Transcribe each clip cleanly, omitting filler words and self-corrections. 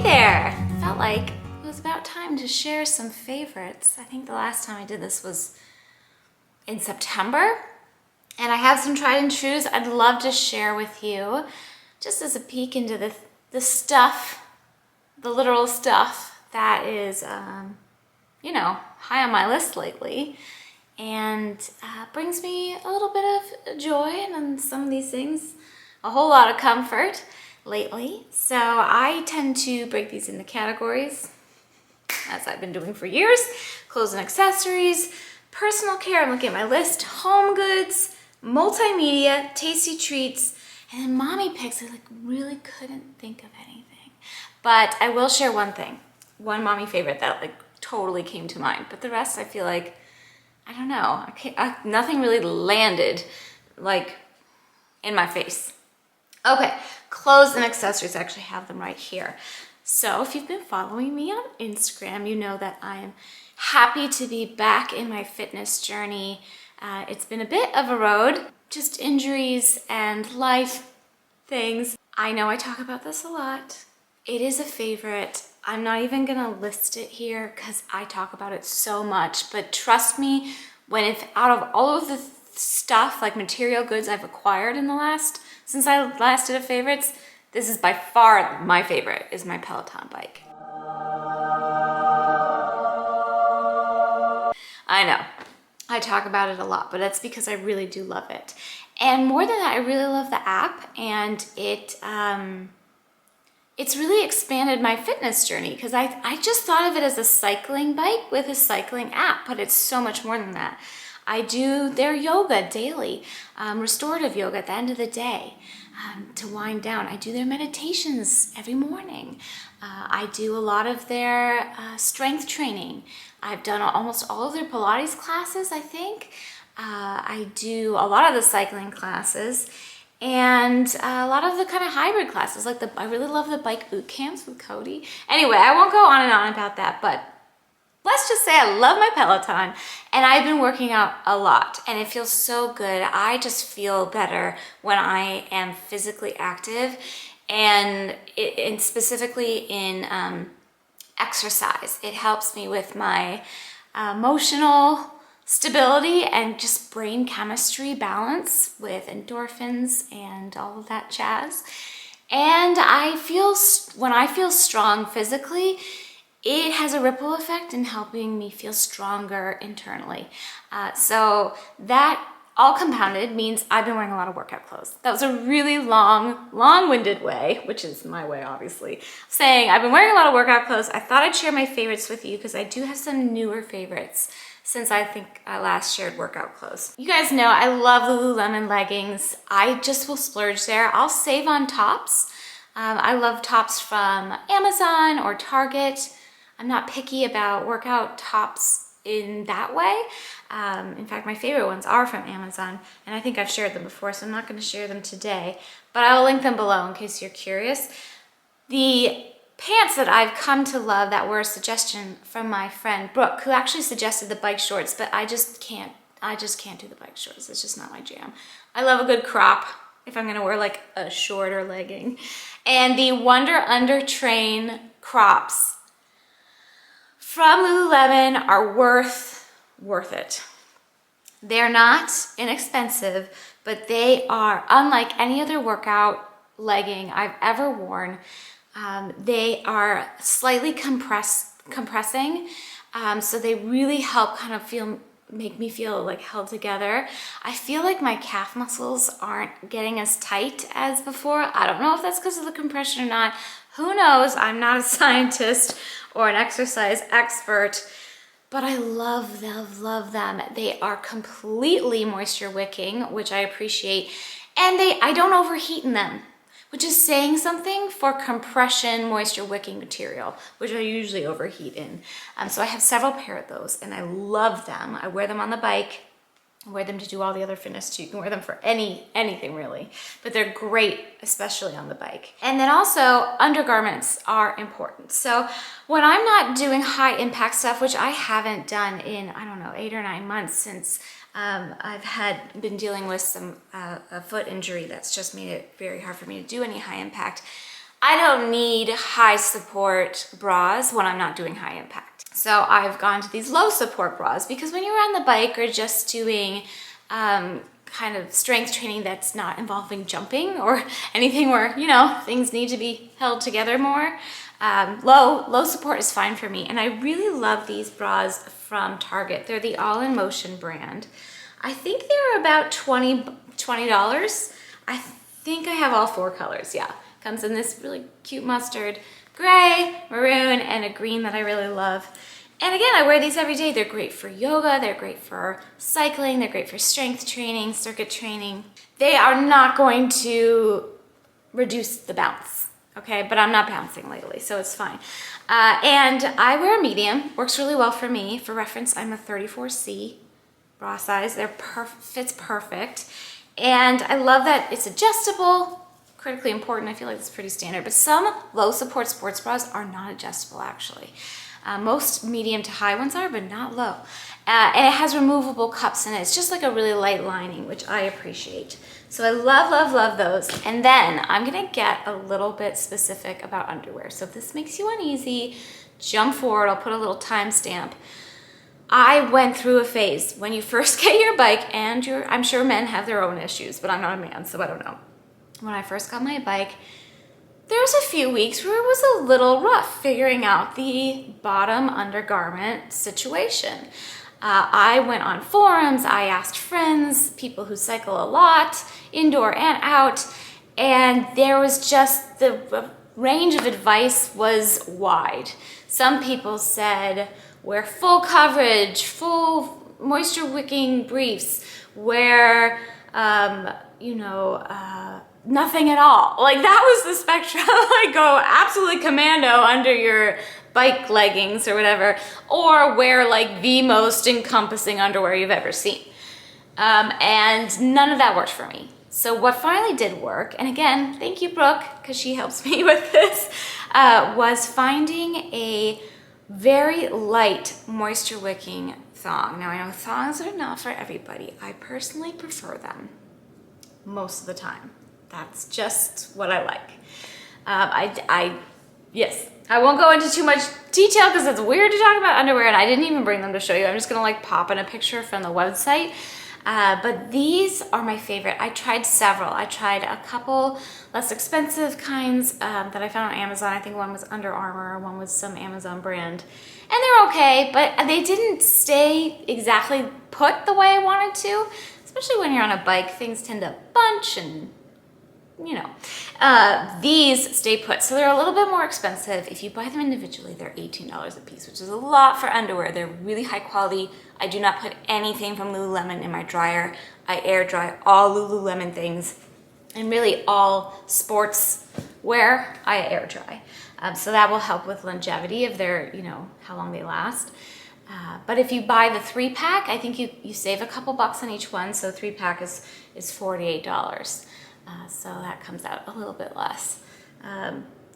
Hey there! Felt like it was about time to share some favorites. I think the last time I did this was in September, and I have some tried and trues I'd love to share with you, just as a peek into the stuff, the literal stuff that is, high on my list lately, and brings me a little bit of joy and some of these things, a whole lot of comfort lately. So I tend to break these into categories, as I've been doing for years: clothes and accessories, personal care, I'm looking at my list, home goods, multimedia, tasty treats, and then mommy picks. I really couldn't think of anything. But I will share one thing, one mommy favorite that totally came to mind. But the rest, I feel like, I don't know, nothing really landed in my face. Okay, clothes and accessories, I actually have them right here. So if you've been following me on Instagram, you know that I am happy to be back in my fitness journey. It's been a bit of a road, just injuries and life things. I know I talk about this a lot. It is a favorite. I'm not even gonna list it here because I talk about it so much, but trust me, out of all of the stuff, like material goods I've acquired since I last did a favorites, this is by far my favorite, is my Peloton bike. I know, I talk about it a lot, but that's because I really do love it. And more than that, I really love the app, and it's really expanded my fitness journey, because I just thought of it as a cycling bike with a cycling app, but it's so much more than that. I do their yoga daily, restorative yoga at the end of the day to wind down. I do their meditations every morning. I do a lot of their strength training. I've done almost all of their Pilates classes, I think. I do a lot of the cycling classes and a lot of the kind of hybrid classes. I really love the bike boot camps with Cody. Anyway, I won't go on and on about that, but let's just say I love my Peloton, and I've been working out a lot, and it feels so good. I just feel better when I am physically active, and specifically in exercise. It helps me with my emotional stability and just brain chemistry balance with endorphins and all of that jazz. And when I feel strong physically, it has a ripple effect in helping me feel stronger internally. So that all compounded means I've been wearing a lot of workout clothes. That was a really long-winded way, which is my way, obviously, saying I've been wearing a lot of workout clothes. I thought I'd share my favorites with you because I do have some newer favorites since I think I last shared workout clothes. You guys know I love Lululemon leggings. I just will splurge there. I'll save on tops. I love tops from Amazon or Target. I'm not picky about workout tops in that way. In fact, my favorite ones are from Amazon, and I think I've shared them before, so I'm not going to share them today, but I will link them below in case you're curious. The pants that I've come to love that were a suggestion from my friend Brooke, who actually suggested the bike shorts, but I just can't do the bike shorts. It's just not my jam. I love a good crop if I'm going to wear a shorter legging. And the Wonder Under Train crops from Lululemon are worth it. They're not inexpensive, but they are unlike any other workout legging I've ever worn. They are slightly compressing, so they really help make me feel held together. I feel like my calf muscles aren't getting as tight as before. I don't know if that's because of the compression or not. Who knows? I'm not a scientist or an exercise expert, but I love them. They are completely moisture wicking, which I appreciate, and I don't overheat in them, which is saying something for compression moisture wicking material, which I usually overheat in. So I have several pair of those, and I love them. I wear them on the bike. I wear them to do all the other fitness too. You can wear them for anything really, but they're great, especially on the bike. And then also undergarments are important. So when I'm not doing high impact stuff, which I haven't done in, 8 or 9 months since I've been dealing with a foot injury that's just made it very hard for me to do any high impact. I don't need high support bras when I'm not doing high impact. So I've gone to these low support bras because when you're on the bike or just doing kind of strength training that's not involving jumping or anything where, you know, things need to be held together more, low support is fine for me. And I really love these bras from Target. They're the All in Motion brand. I think they're about $20. I think I have all 4 colors, yeah. Comes in this really cute mustard, gray, maroon, and a green that I really love. And again, I wear these every day. They're great for yoga, they're great for cycling, they're great for strength training, circuit training. They are not going to reduce the bounce, okay? But I'm not bouncing lately, so it's fine. And I wear a medium, works really well for me. For reference, I'm a 34C bra size. Fits perfect. And I love that it's adjustable. Critically important, I feel like it's pretty standard, but some low support sports bras are not adjustable actually. Most medium to high ones are, but not low. And it has removable cups in it. It's just like a really light lining, which I appreciate. So I love, love, love those. And then I'm gonna get a little bit specific about underwear. So if this makes you uneasy, jump forward, I'll put a little timestamp. I went through a phase when you first get your bike, and I'm sure men have their own issues, but I'm not a man, so I don't know. When I first got my bike, there was a few weeks where it was a little rough figuring out the bottom undergarment situation. I went on forums, I asked friends, people who cycle a lot, indoor and out, and there was just the range of advice was wide. Some people said, wear full coverage, full moisture wicking briefs, wear, nothing at all. Like that was the spectrum. Like go absolutely commando under your bike leggings or whatever, or wear like the most encompassing underwear you've ever seen. And none of that worked for me. So what finally did work, and again, thank you Brooke, because she helps me with this, was finding a very light moisture wicking thong. Now I know thongs are not for everybody. I personally prefer them most of the time. That's just what I like. Yes, I won't go into too much detail because it's weird to talk about underwear and I didn't even bring them to show you. I'm just gonna like pop in a picture from the website. But these are my favorite. I tried several. I tried a couple less expensive kinds that I found on Amazon. I think one was Under Armour, one was some Amazon brand. And they're okay, but they didn't stay exactly put the way I wanted to. Especially when you're on a bike, things tend to bunch and these stay put. So they're a little bit more expensive. If you buy them individually, they're $18 a piece, which is a lot for underwear. They're really high quality. I do not put anything from Lululemon in my dryer. I air dry all Lululemon things, and really all sports wear, I air dry. So that will help with longevity of their, how long they last. But if you buy the 3-pack, I think you save a couple bucks on each one. So 3-pack is $48. So that comes out a little bit less.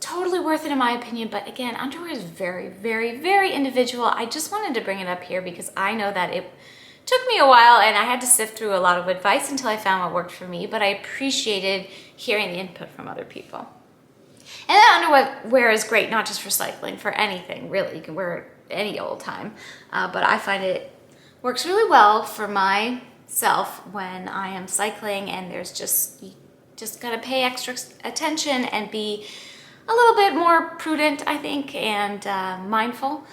Totally worth it in my opinion, but again, underwear is very, very, very individual. I just wanted to bring it up here because I know that it took me a while and I had to sift through a lot of advice until I found what worked for me, but I appreciated hearing the input from other people. And that underwear is great, not just for cycling, for anything, really. You can wear it any old time, but I find it works really well for myself when I am cycling and there's just gotta pay extra attention and be a little bit more prudent, I think, and mindful.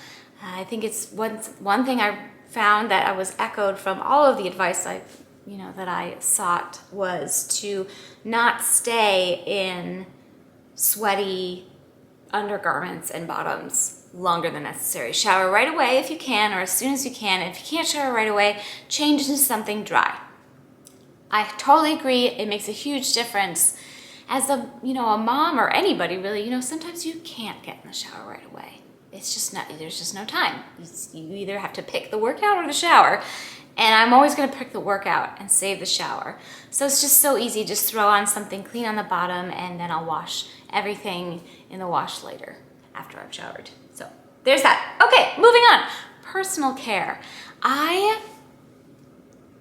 I think it's one thing I found that I was echoed from all of the advice that I sought was to not stay in sweaty undergarments and bottoms longer than necessary. Shower right away if you can, or as soon as you can. And if you can't shower right away, change into something dry. I totally agree. It makes a huge difference. As a mom or anybody really, sometimes you can't get in the shower right away. It's just not, there's just no time. You either have to pick the workout or the shower. And I'm always gonna pick the workout and save the shower. So it's just so easy. Just throw on something clean on the bottom and then I'll wash everything in the wash later after I've showered. So there's that. Okay, moving on. Personal care. I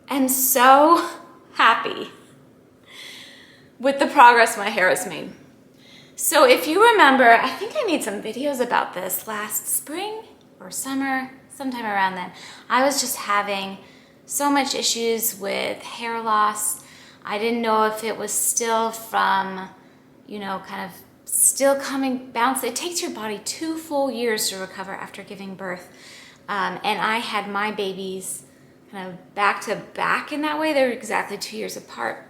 am so happy with the progress my hair has made. So if you remember, I think I made some videos about this last spring or summer, sometime around then. I was just having so much issues with hair loss. I didn't know if it was still from, you know, kind of still bounce. It takes your body 2 full years to recover after giving birth. And I had my babies kind of back to back in that way. They were exactly 2 years apart.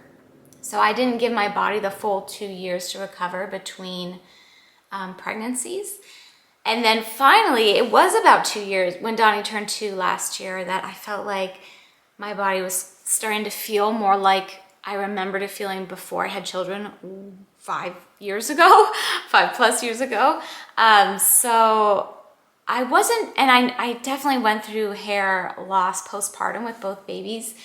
So I didn't give my body the full 2 years to recover between pregnancies. And then finally, it was about 2 years when Donnie turned 2 last year that I felt like my body was starting to feel more like I remembered it feeling before I had children 5 years ago, 5+ years ago. So I wasn't, and I definitely went through hair loss postpartum with both babies,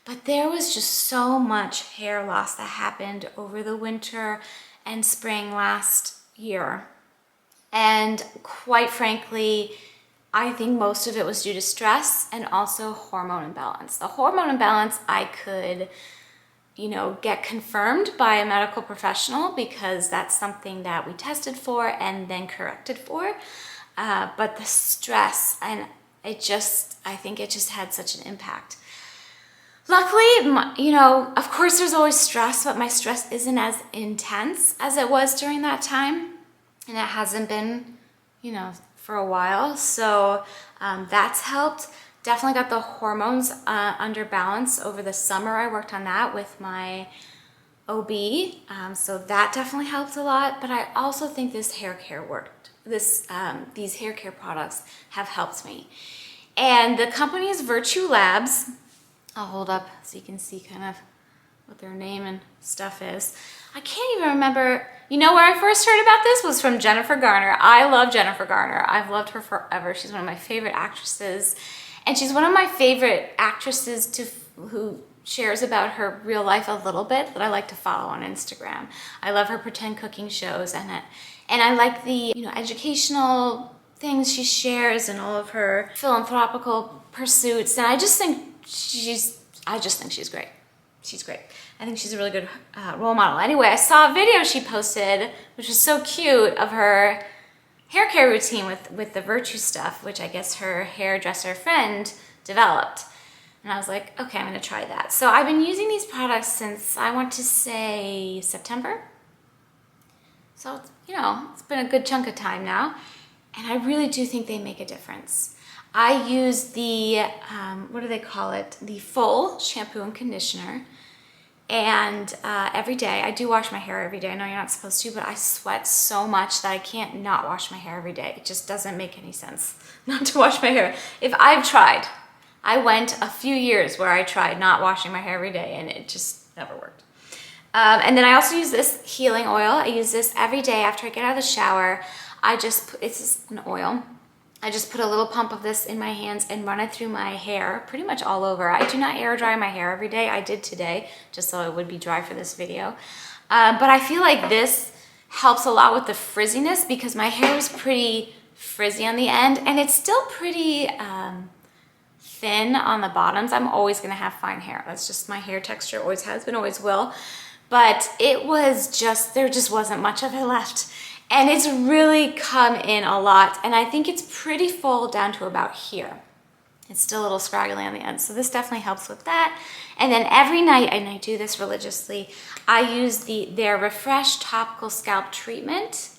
but there was just so much hair loss that happened over the winter and spring last year. And quite frankly, I think most of it was due to stress and also hormone imbalance. The hormone imbalance I could, you know, get confirmed by a medical professional because that's something that we tested for and then corrected for. But the stress, and I think it just had such an impact. Luckily, you know, of course there's always stress, but my stress isn't as intense as it was during that time. And it hasn't been, you know, for a while. So that's helped. Definitely got the hormones under balance over the summer. I worked on that with my OB. So that definitely helped a lot. But I also think this hair care worked. These hair care products have helped me. And the company is Virtue Labs. I'll hold up so you can see kind of what their name and stuff is. I can't even remember, you know, where I first heard about this was from Jennifer Garner. I love Jennifer Garner. I've loved her forever. She's one of my favorite actresses. And she's one of my favorite actresses who shares about her real life a little bit that I like to follow on Instagram. I love her pretend cooking shows and I like the, you know, educational things she shares and all of her philanthropical pursuits. And I just think she's great. She's great. I think she's a really good role model. Anyway, I saw a video she posted, which was so cute, of her hair care routine with the Virtue stuff, which I guess her hairdresser friend developed. And I was like, okay, I'm gonna try that. So I've been using these products since, I want to say, September. So, you know, it's been a good chunk of time now. And I really do think they make a difference. I use the, what do they call it? The full shampoo and conditioner. And every day, I do wash my hair every day. I know you're not supposed to, but I sweat so much that I can't not wash my hair every day. It just doesn't make any sense not to wash my hair. If I've tried, I went a few years where I tried not washing my hair every day and it just never worked. And then I also use this healing oil. I use this every day after I get out of the shower. It's an oil. I just put a little pump of this in my hands and run it through my hair, pretty much all over. I do not air dry my hair every day. I did today, just so it would be dry for this video. But I feel like this helps a lot with the frizziness because my hair is pretty frizzy on the end and it's still pretty thin on the bottoms. I'm always gonna have fine hair. That's just my hair texture, always has been, always will. But it was just, there just wasn't much of it left. And it's really come in a lot. And I think it's pretty full down to about here. It's still a little scraggly on the end. So this definitely helps with that. And then every night, and I do this religiously, I use their Refresh Topical Scalp Treatment,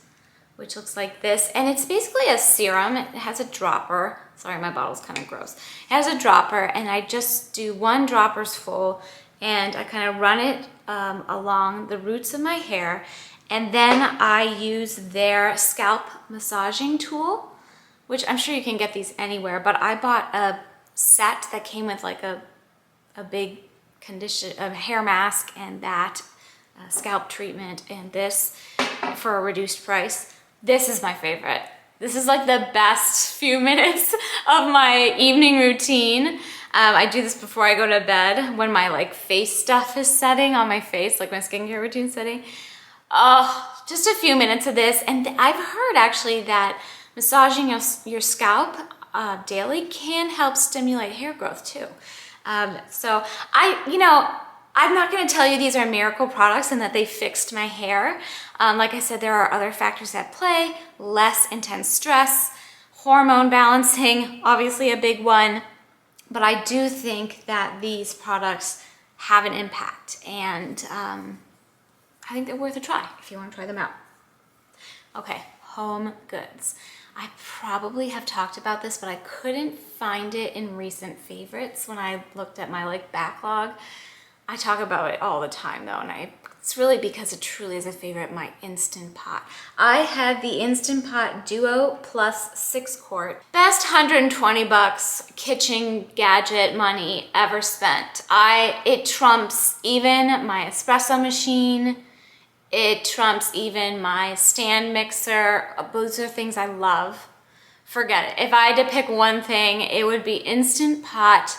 which looks like this. And it's basically a serum. It has a dropper. Sorry, my bottle's kind of gross. It has a dropper, and I just do 1 dropper's full, and I kind of run it along the roots of my hair. And then I use their scalp massaging tool, which I'm sure you can get these anywhere, but I bought a set that came with like a big hair mask and that scalp treatment and this for a reduced price. This is my favorite. This is like the best few minutes of my evening routine. I do this before I go to bed when my like face stuff is setting on my face, like my skincare routine setting. Oh, just a few minutes of this. And I've heard actually that massaging your scalp daily can help stimulate hair growth too. So I'm not going to tell you these are miracle products and that they fixed my hair. Like I said, there are other factors at play, less intense stress, hormone balancing, obviously a big one. But I do think that these products have an impact, and I think they're worth a try if you want to try them out. Okay, home goods. I probably have talked about this, but I couldn't find it in recent favorites when I looked at my backlog. I talk about it all the time though, and it's really because it truly is a favorite, my Instant Pot. I had the Instant Pot Duo Plus 6-quart. Best 120 bucks kitchen gadget money ever spent. It trumps even my espresso machine. It trumps even my stand mixer. Those are things I love. Forget it. If I had to pick one thing, it would be Instant Pot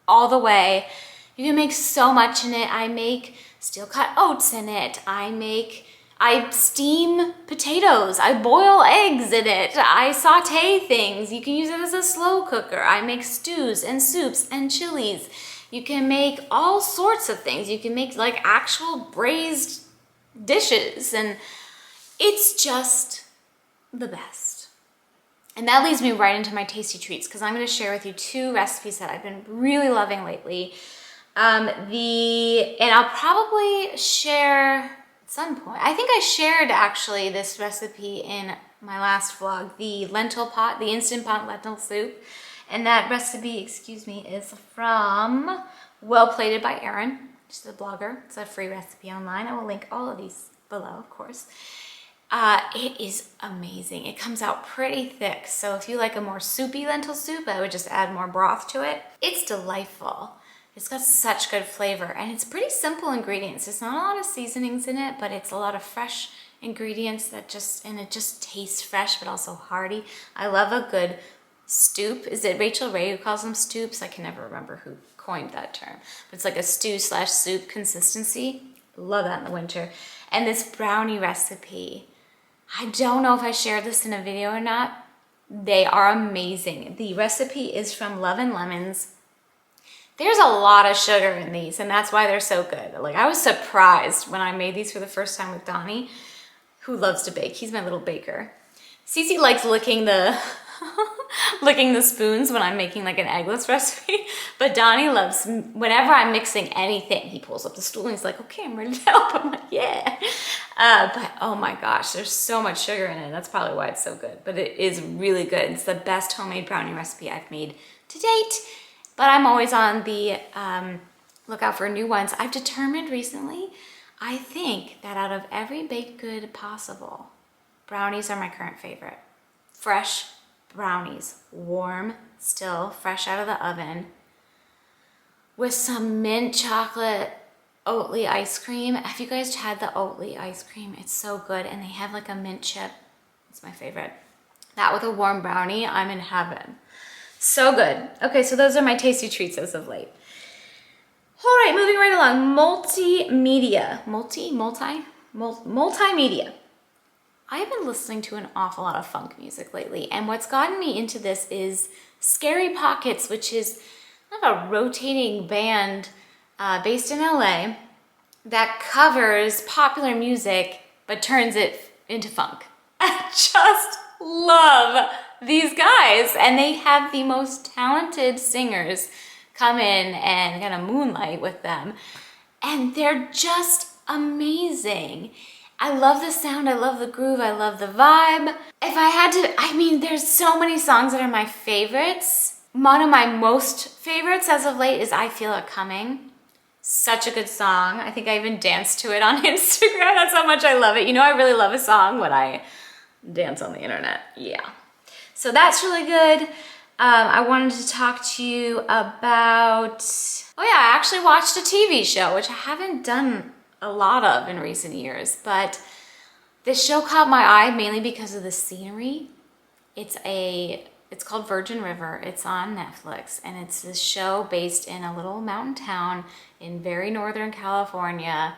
all the way. You can make so much in it. I make steel cut oats in it. I steam potatoes. I boil eggs in it. I saute things. You can use it as a slow cooker. I make stews and soups and chilies. You can make all sorts of things. You can make actual braised dishes, and it's just the best. And that leads me right into my tasty treats, because I'm going to share with you 2 recipes that I've been really loving lately. And I'll probably share at some point. I think I shared actually this recipe in my last vlog, the lentil pot, the Instant Pot lentil soup. And that recipe, is from Well Plated by Erin. She's a blogger. It's a free recipe online. I will link all of these below, of course. It is amazing. It comes out pretty thick. So if you like a more soupy lentil soup, I would just add more broth to it. It's delightful. It's got such good flavor, and it's pretty simple ingredients. There's not a lot of seasonings in it, but it's a lot of fresh ingredients it just tastes fresh, but also hearty. I love a good stoop. Is it Rachel Ray who calls them stoops? I can never remember who coined that term. But it's like a stew/soup consistency. Love that in the winter. And this brownie recipe, I don't know if I shared this in a video or not. They are amazing. The recipe is from Love and Lemons. There's a lot of sugar in these, and that's why they're so good. I was surprised when I made these for the first time with Donnie, who loves to bake. He's my little baker. Cece likes licking the spoons when I'm making an eggless recipe, but Donnie loves, whenever I'm mixing anything, he pulls up the stool and he's like, okay, I'm ready to help. I'm like, yeah. But oh my gosh, there's so much sugar in it. That's probably why it's so good, but it is really good. It's the best homemade brownie recipe I've made to date. But I'm always on the lookout for new ones. I've determined recently, I think that out of every baked good possible, brownies are my current favorite. Fresh brownies, warm, still, fresh out of the oven, with some mint chocolate Oatly ice cream. Have you guys had the Oatly ice cream? It's so good, and they have a mint chip. It's my favorite. That with a warm brownie, I'm in heaven. So good. Okay, so those are my tasty treats as of late. All right, moving right along. Multimedia. Multimedia. I have been listening to an awful lot of funk music lately, and what's gotten me into this is Scary Pockets, which is kind of a rotating band based in LA that covers popular music but turns it into funk. I just love these guys, and they have the most talented singers come in and kind of moonlight with them, and they're just amazing. I love the sound, I love the groove, I love the vibe. If I had to, there's so many songs that are my favorites. One of my most favorites as of late is I Feel It Coming. Such a good song. I think I even danced to it on Instagram. That's how much I love it. You know, I really love a song when I dance on the internet. Yeah. So that's really good. I wanted to talk to you about, I actually watched a TV show, which I haven't done a lot of in recent years, but this show caught my eye mainly because of the scenery. It's called Virgin River. It's on Netflix, and it's this show based in a little mountain town in very northern California.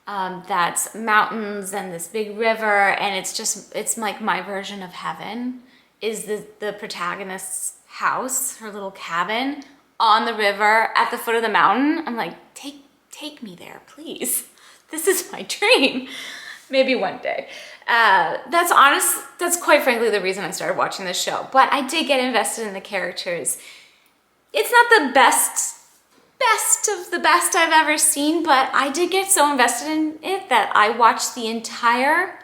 That's mountains and this big river, and it's like my version of heaven is the protagonist's house, her little cabin on the river at the foot of the mountain. I'm like, take take me there, please. This is my dream. Maybe one day. That's quite frankly the reason I started watching this show. But I did get invested in the characters. It's not the best of the best I've ever seen, but I did get so invested in it that I watched the entire,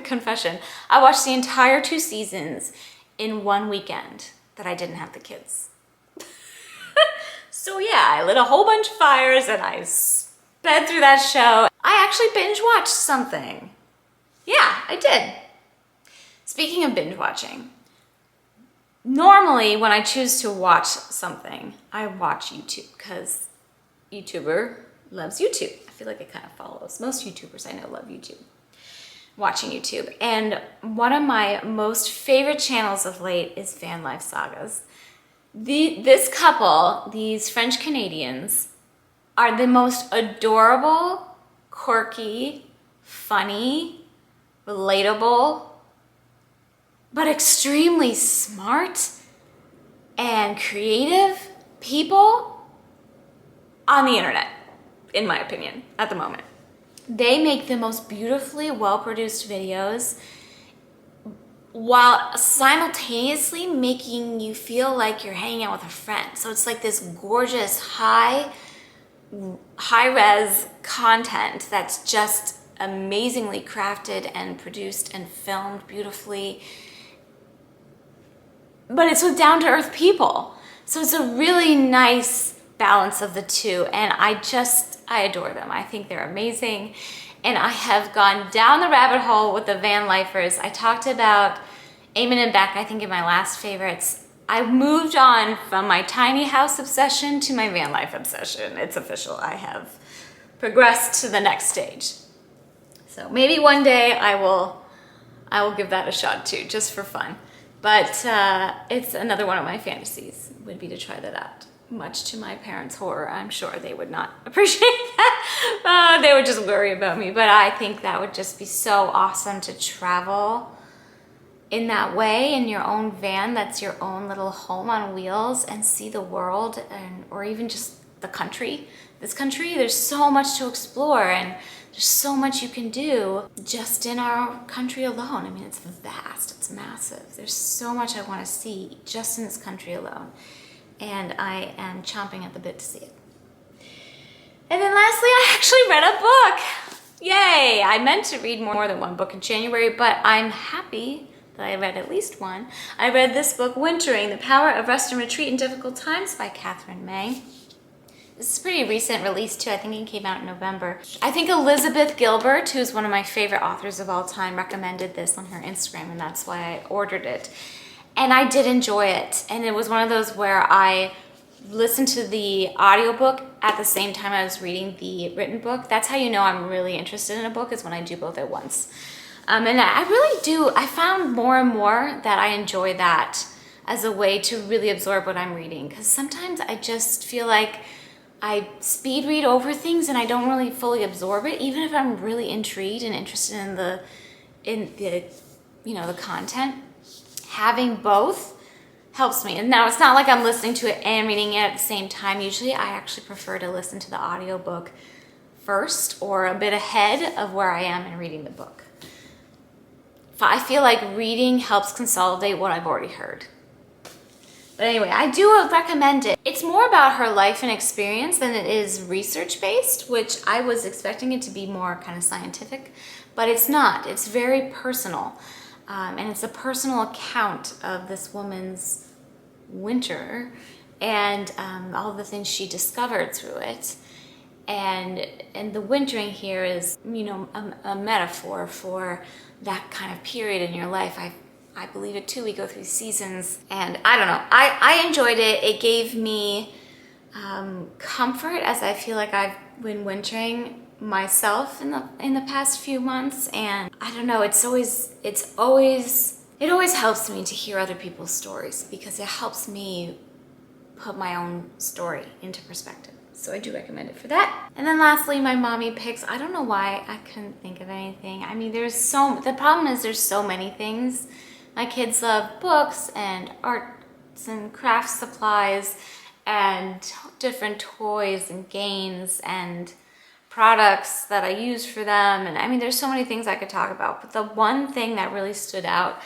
confession, I watched the entire 2 seasons in one weekend that I didn't have the kids. So yeah, I lit a whole bunch of fires and I sped through that show. I actually binge watched something. Yeah, I did. Speaking of binge watching, normally when I choose to watch something, I watch YouTube because YouTuber loves YouTube. I feel like it kind of follows. Most YouTubers I know love YouTube. Watching YouTube. And one of my most favorite channels of late is Van Life Sagas. This couple, these French Canadians, are the most adorable, quirky, funny, relatable, but extremely smart and creative people on the internet, in my opinion, at the moment. They make the most beautifully well-produced videos while simultaneously making you feel like you're hanging out with a friend. So it's like this gorgeous, high-res content that's just amazingly crafted and produced and filmed beautifully. But it's with down-to-earth people. So it's a really nice balance of the two, and I adore them. I think they're amazing. And I have gone down the rabbit hole with the van lifers. I talked about Eamon and Beck, I think, in my last favorites. I moved on from my tiny house obsession to my van life obsession. It's official. I have progressed to the next stage. So maybe one day I will give that a shot too, just for fun. But it's another one of my fantasies, would be to try that out. Much to my parents' horror, I'm sure they would not appreciate that. They would just worry about me. But I think that would just be so awesome to travel in that way, in your own van that's your own little home on wheels, and see the world, or even just the country. This country, there's so much to explore, and there's so much you can do just in our country alone. I mean, it's vast, it's massive. There's so much I want to see just in this country alone. And I am chomping at the bit to see it. And then lastly, I actually read a book. Yay! I meant to read more than one book in January, but I'm happy that I read at least one. I read this book, Wintering: The Power of Rest and Retreat in Difficult Times by Catherine May. This is a pretty recent release too. I think it came out in November. I think Elizabeth Gilbert, who's one of my favorite authors of all time, recommended this on her Instagram, and that's why I ordered it. And I did enjoy it. And it was one of those where I listened to the audiobook at the same time I was reading the written book. That's how you know I'm really interested in a book, is when I do both at once. And I really do. I found more and more that I enjoy that as a way to really absorb what I'm reading. Because sometimes I just feel like I speed read over things and I don't really fully absorb it, even if I'm really intrigued and interested in the content. Having both helps me. And now it's not like I'm listening to it and reading it at the same time. Usually I actually prefer to listen to the audiobook first, or a bit ahead of where I am in reading the book. I feel like reading helps consolidate what I've already heard. But anyway, I do recommend it. It's more about her life and experience than it is research-based, which I was expecting it to be more kind of scientific, but it's not. It's very personal. And it's a personal account of this woman's winter and all the things she discovered through it. And the wintering here is, a metaphor for that kind of period in your life. I believe it too. We go through seasons, and I don't know. I enjoyed it. It gave me comfort, as I feel like I've been wintering myself in the past few months. And I don't know, it always helps me to hear other people's stories, because it helps me put my own story into perspective. So I do recommend it for that. And then lastly, my mommy picks. I don't know why I couldn't think of anything. I mean, the problem is there's so many things. My kids love books and arts and craft supplies and different toys and games and products that I use for them. And I mean, there's so many things I could talk about, but the one thing that really stood out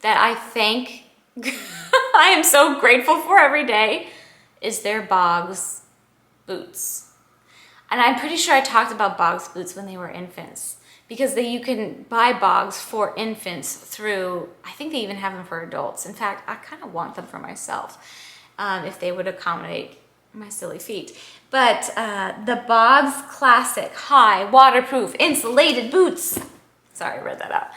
that I think I am so grateful for every day is their Bogs boots. And I'm pretty sure I talked about Bogs boots when they were infants, because you can buy Bogs for infants through, I think they even have them for adults. In fact, I kind of want them for myself if they would accommodate my silly feet. But the Bogs Classic High Waterproof Insulated Boots. Sorry, I read that out.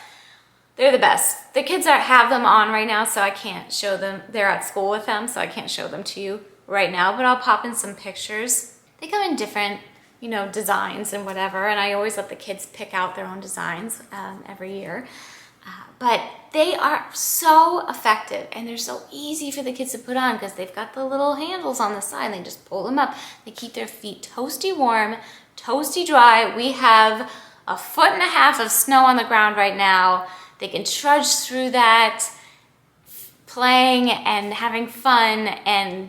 They're the best. The kids have them on right now, so I can't show them. They're at school with them, so I can't show them to you right now, but I'll pop in some pictures. They come in different, designs and whatever, and I always let the kids pick out their own designs every year. But they are so effective, and they're so easy for the kids to put on because they've got the little handles on the side. They just pull them up. They keep their feet toasty warm, toasty dry. We have 1.5 feet of snow on the ground right now. They can trudge through that, playing and having fun and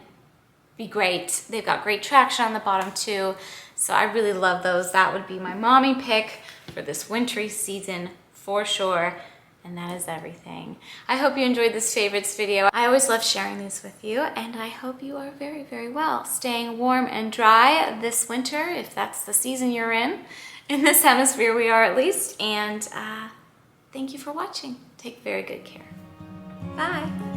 be great. They've got great traction on the bottom too. So I really love those. That would be my mommy pick for this wintry season for sure. And that is everything. I hope you enjoyed this favorites video. I always love sharing these with you, and I hope you are very, very well, staying warm and dry this winter, if that's the season you're in this hemisphere we are at least. And thank you for watching. Take very good care. Bye.